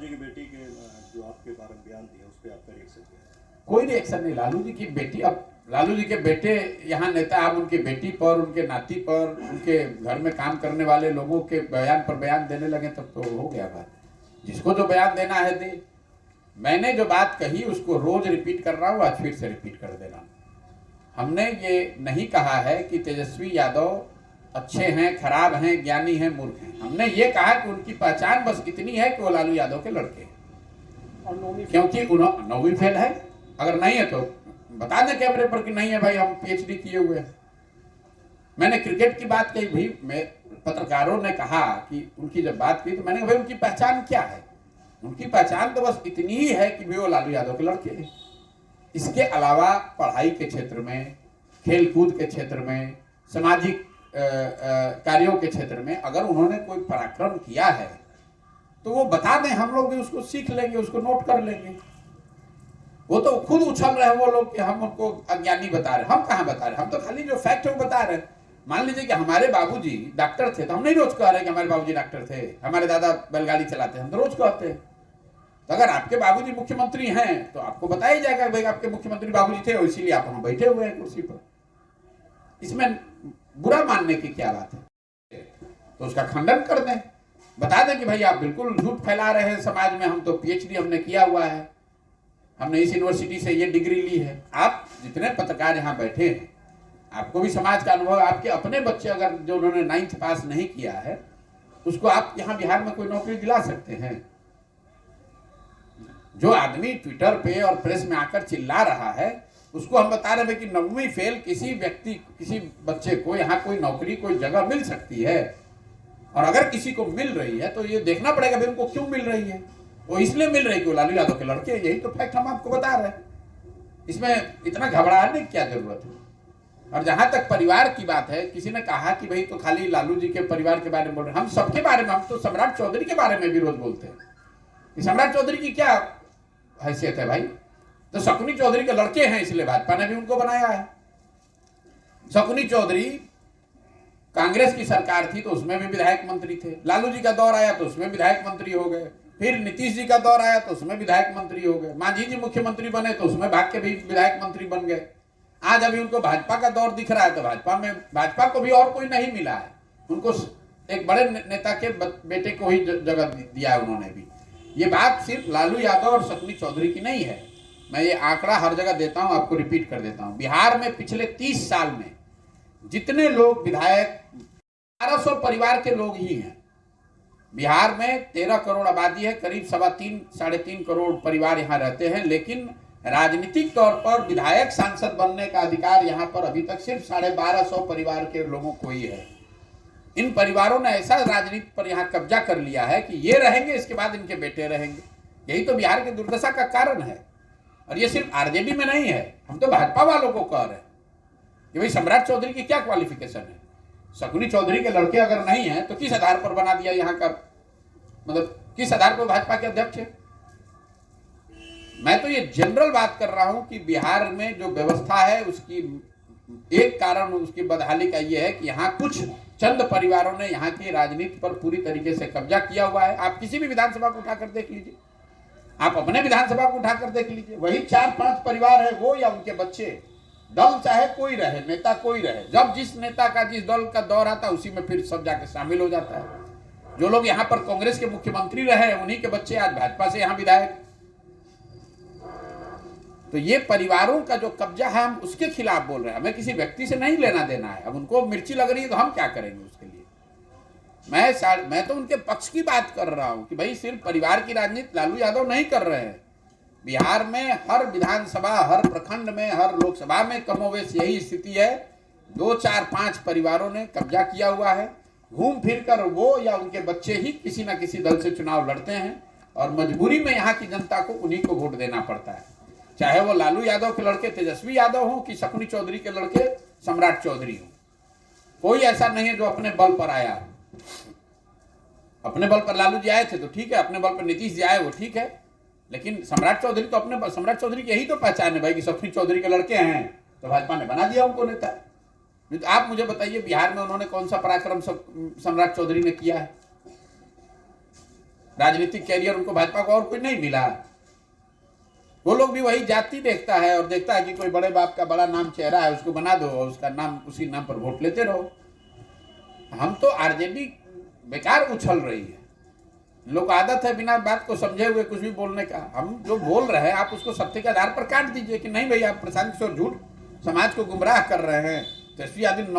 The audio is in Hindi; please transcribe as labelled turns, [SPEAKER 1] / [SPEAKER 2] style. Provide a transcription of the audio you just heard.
[SPEAKER 1] जी की बेटी के जो आपके बारे में बयान दिया उस पर आपका रिएक्शन क्या है?
[SPEAKER 2] कोई रिएक्शन नहीं। लालू जी की बेटी, अब लालू जी के बेटे यहाँ नेता, आप उनकी बेटी पर, उनके नाती पर, उनके घर में काम करने वाले लोगों के बयान पर बयान देने लगे तब तो हो गया बात। जिसको जो बयान देना है दे। मैंने जो बात कही उसको रोज रिपीट कर रहा हूँ, आज फिर से रिपीट कर दे रहा हूँ। हमने ये नहीं कहा है कि तेजस्वी यादव अच्छे हैं, खराब हैं, ज्ञानी हैं, मूर्ख हैं। हमने ये कहा कि उनकी पहचान बस इतनी है कि वो लालू यादव के लड़के हैं, और क्योंकि उन्होंने 9वीं फेल है। अगर नहीं है तो बता दें कैमरे पर कि नहीं है भाई, हम पीएचडी किए हुए हैं। मैंने क्रिकेट की बात कही भाई, मैं पत्रकारों ने कहा कि उनकी जब बात की तो मैंने कहा भाई उनकी पहचान क्या है? उनकी पहचान तो बस इतनी ही है कि भाई वो लालू यादव के लड़के हैं। इसके अलावा पढ़ाई के क्षेत्र में, खेलकूद के क्षेत्र में, सामाजिक कार्यों के क्षेत्र में अगर उन्होंने कोई पराक्रम किया है तो वो बता दें, हम लोग भी उसको सीख लेंगे, उसको नोट कर लेंगे। वो तो खुद उछल रहे हैं वो लोग कि हम उनको अज्ञानी बता रहे। हम कहाँ बता रहे? हम तो खाली जो फैक्ट है वो बता रहे हैं। मान लीजिए कि हमारे बाबूजी डॉक्टर थे तो हम नहीं रोज कह रहे कि हमारे बाबूजी डॉक्टर थे, हमारे दादा बैलगाड़ी चलाते, हम तो रोज कहते हैं। तो अगर आपके बाबूजी मुख्यमंत्री हैं तो आपको बताया जाएगा भाई आपके मुख्यमंत्री बाबूजी थे और इसीलिए आप वहां बैठे हुए हैं कुर्सी पर। इसमें बुरा मानने की क्या बात है? तो उसका खंडन कर दें, बता दें कि भाई आप बिल्कुल झूठ फैला रहे हैं समाज में, हम तो पीएचडी हमने किया हुआ है, हमने इस यूनिवर्सिटी से ये डिग्री ली है। आप जितने पत्रकार यहाँ बैठे हैं, आपको भी समाज का अनुभव, आपके अपने बच्चे अगर जो उन्होंने 9th पास नहीं किया है उसको आप यहाँ बिहार में कोई नौकरी दिला सकते हैं? जो आदमी ट्विटर पे और प्रेस में आकर चिल्ला रहा है उसको हम बता रहे हैं कि 9वीं फेल किसी व्यक्ति, किसी बच्चे को यहाँ कोई नौकरी, कोई जगह मिल सकती है। और अगर किसी को मिल रही है तो ये देखना पड़ेगा भाई उनको क्यों मिल रही है। वो इसलिए मिल रही है कि लालू यादव के लड़के, यही तो फैक्ट हम आपको बता रहे हैं। इसमें इतना घबराने की क्या जरूरत है? और जहां तक परिवार की बात है, किसी ने कहा कि भाई तो खाली लालू जी के परिवार के बारे में बोल रहे हैं। हम सबके बारे में, हम तो सम्राट चौधरी के बारे में भी रोज बोलते हैं कि सम्राट चौधरी की क्या हैसियत है भाई? तो शकुनी चौधरी के लड़के हैं इसलिए भाजपा ने भी उनको बनाया है। शकुनी चौधरी कांग्रेस की सरकार थी तो उसमें भी विधायक मंत्री थे, लालू जी का दौर आया तो उसमें विधायक मंत्री हो गए, फिर नीतीश जी का दौर आया तो उसमें विधायक मंत्री हो गए, मांझी जी मुख्यमंत्री बने तो उसमें भाग के भी विधायक मंत्री बन गए। आज अभी उनको भाजपा का दौर दिख रहा है तो भाजपा को भी और कोई नहीं मिला है, उनको एक बड़े नेता के बेटे को ही जगह दिया है उन्होंने भी। ये बात सिर्फ लालू यादव और शकुनी चौधरी की नहीं है, मैं ये आंकड़ा हर जगह देता हूं, आपको रिपीट कर देता हूं। बिहार में पिछले 30 साल में जितने लोग विधायक, 1200 परिवार के लोग ही हैं। बिहार में 13 करोड़ आबादी है, करीब 3.5 करोड़ परिवार यहाँ रहते हैं, लेकिन राजनीतिक तौर पर विधायक सांसद बनने का अधिकार यहाँ पर अभी तक सिर्फ 1250 परिवार के लोगों को ही है। इन परिवारों ने ऐसा राजनीति पर यहाँ कब्जा कर लिया है कि ये रहेंगे, इसके बाद इनके बेटे रहेंगे। यही तो बिहार की दुर्दशा का कारण है। और ये सिर्फ आरजेडी में नहीं है, हम तो भाजपा वालों को कह रहे हैं कि भाई सम्राट चौधरी की क्या क्वालिफिकेशन है? शकुनी चौधरी के लड़के अगर नहीं है तो किस आधार पर बना दिया यहाँ का, मतलब किस आधार पर भाजपा के अध्यक्ष है? मैं तो ये जनरल बात कर रहा हूं कि बिहार में जो व्यवस्था है उसकी एक कारण उसकी बदहाली का ये है कि यहाँ कुछ चंद परिवारों ने यहाँ की राजनीति पर पूरी तरीके से कब्जा किया हुआ है। आप किसी भी विधानसभा को उठाकर देख लीजिए, आप अपने विधानसभा को उठाकर देख लीजिए, वही 4-5 परिवार है, वो या उनके बच्चे, दल चाहे कोई रहे, नेता कोई रहे, जब जिस नेता का जिस दल का दौर आता है उसी में फिर सब जाके शामिल हो जाता है। जो लोग यहाँ पर कांग्रेस के मुख्यमंत्री रहे उन्हीं के बच्चे आज भाजपा से यहाँ विधायक। तो ये परिवारों का जो कब्जा है हम उसके खिलाफ बोल रहे हैं, हमें किसी व्यक्ति से नहीं लेना देना है। अब उनको मिर्ची लग रही है तो हम क्या करेंगे उसके लिए? मैं तो उनके पक्ष की बात कर रहा हूं कि भाई सिर्फ परिवार की राजनीति लालू यादव नहीं कर रहे हैं। बिहार में हर विधानसभा, हर प्रखंड में, हर लोकसभा में कमोवेश यही स्थिति है। 2, 4, 5 परिवारों ने कब्जा किया हुआ है। घूम फिर कर वो या उनके बच्चे ही किसी न किसी दल से चुनाव लड़ते हैं और मजबूरी में यहाँ की जनता को उन्हीं को वोट देना पड़ता है, चाहे वो लालू यादव के लड़के तेजस्वी यादव हो कि शकुनी चौधरी के लड़के सम्राट चौधरी हो। कोई ऐसा नहीं है जो अपने बल पर आया हो। अपने बल पर लालू जी आए थे तो ठीक है, अपने बल पर नीतीश जी आए वो ठीक है, लेकिन सम्राट चौधरी तो अपने, सम्राट चौधरी की यही तो पहचान है भाई कि शकुनी चौधरी के लड़के हैं तो भाजपा ने बना दिया उनको नेता। तो आप मुझे बताइए बिहार में उन्होंने कौन सा पराक्रम सम्राट चौधरी ने किया है? राजनीतिक कैरियर उनको भाजपा को और कोई नहीं मिला। वो लोग भी वही जाति देखता है और देखता है कि कोई बड़े बाप का बड़ा नाम चेहरा है, उसको बना दो और उसका नाम, उसी नाम पर वोट लेते रहो। हम तो आरजेडी बेकार उछल रही है, लोग आदत है बिना बात को समझे हुए कुछ भी बोलने का। हम जो बोल रहे हैं आप उसको सत्य के आधार पर काट दीजिए कि नहीं भैया, आप प्रशांत किशोर झूठ समाज को गुमराह कर रहे हैं। तेजस्वी यादव